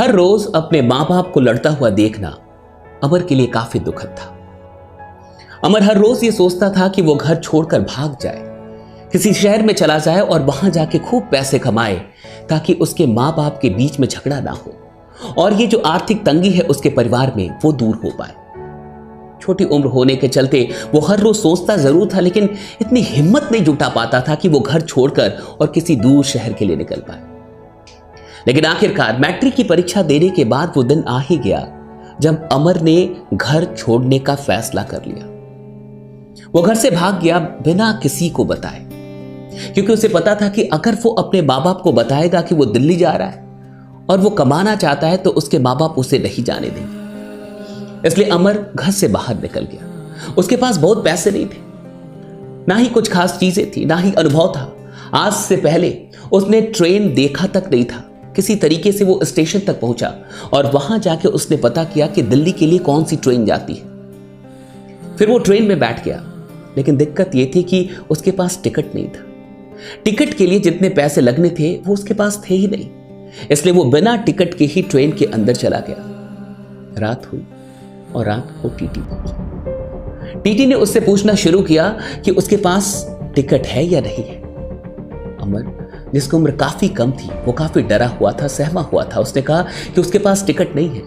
हर रोज अपने मां बाप को लड़ता हुआ देखना अमर के लिए काफी दुखद था। अमर हर रोज ये सोचता था कि वो घर छोड़कर भाग जाए, किसी शहर में चला जाए और वहां जाके खूब पैसे कमाए ताकि उसके मां बाप के बीच में झगड़ा ना हो और ये जो आर्थिक तंगी है उसके परिवार में वो दूर हो पाए। छोटी उम्र होने के चलते वो हर रोज सोचता जरूर था, लेकिन इतनी हिम्मत नहीं जुटा पाता था कि वो घर छोड़कर और किसी दूर शहर के लिए निकल पाए। लेकिन आखिरकार मैट्रिक की परीक्षा देने के बाद वो दिन आ ही गया जब अमर ने घर छोड़ने का फैसला कर लिया। वो घर से भाग गया बिना किसी को बताए, क्योंकि उसे पता था कि अगर वो अपने माँ बाप को बताएगा कि वो दिल्ली जा रहा है और वो कमाना चाहता है तो उसके माँ बाप उसे नहीं जाने देंगे। इसलिए अमर घर से बाहर निकल गया। उसके पास बहुत पैसे नहीं थे, ना ही कुछ खास चीजें थी, ना ही अनुभव था। आज से पहले उसने ट्रेन देखा तक नहीं था। किसी तरीके से वो स्टेशन तक पहुंचा और वहां जाके उसने पता किया कि दिल्ली के लिए कौन सी ट्रेन जाती है। फिर वो ट्रेन में बैठ गया, लेकिन दिक्कत ये थी कि उसके पास टिकट नहीं था। टिकट के लिए जितने पैसे लगने थे वो उसके पास थे ही नहीं, इसलिए वो बिना टिकट के ही ट्रेन के अंदर चला गया। रात हुई और रात को टीटी पहुंचा। टीटी ने उससे पूछना शुरू किया कि उसके पास टिकट है या नहीं है। अमर, जिसकी उम्र काफी कम थी, वो काफी डरा हुआ था, सहमा हुआ था। उसने कहा कि उसके पास टिकट नहीं है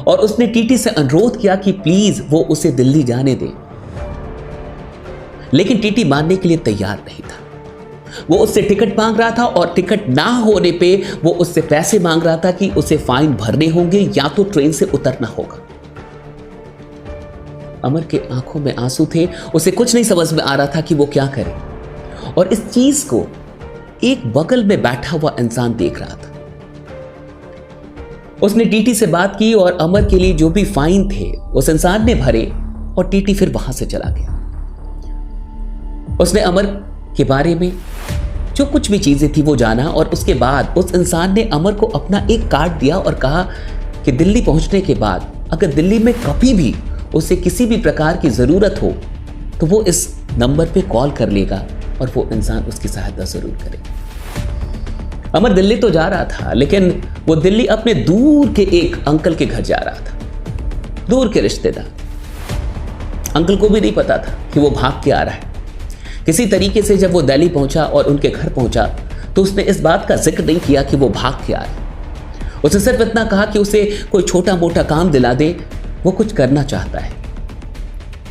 और उसने टीटी से अनुरोध किया कि प्लीज वो उसे दिल्ली जाने दे, लेकिन टीटी मानने के लिए तैयार नहीं था। वो उससे टिकट मांग रहा था और टिकट ना होने पे वो उससे पैसे मांग रहा था कि उसे फाइन भरने होंगे या तो ट्रेन से उतरना होगा। अमर के आंखों में आंसू थे, उसे कुछ नहीं समझ में आ रहा था कि वो क्या करे, और इस चीज को एक बगल में बैठा हुआ इंसान देख रहा था। उसने टीटी से बात की और अमर के लिए जो भी फाइन थे उस इंसान ने भरे और टीटी फिर वहां से चला गया। उसने अमर के बारे में जो कुछ भी चीजें थी वो जाना और उसके बाद उस इंसान ने अमर को अपना एक कार्ड दिया और कहा कि दिल्ली पहुंचने के बाद अगर दिल्ली में कभी भी उसे किसी भी प्रकार की जरूरत हो तो वो इस नंबर पे कॉल कर लेगा और वो इंसान उसकी सहायता जरूर करेगा। अमर दिल्ली तो जा रहा था, लेकिन वो दिल्ली अपने दूर के एक अंकल के घर जा रहा था, दूर के रिश्तेदार। अंकल को भी नहीं पता था कि वो भाग के आ रहा है। किसी तरीके से जब वो दिल्ली पहुंचा और उनके घर पहुंचा तो उसने इस बात का जिक्र नहीं किया कि वो भाग के आ रहा है। उसे सिर्फ इतना कहा कि उसे कोई छोटा मोटा काम दिला दे, वो कुछ करना चाहता है।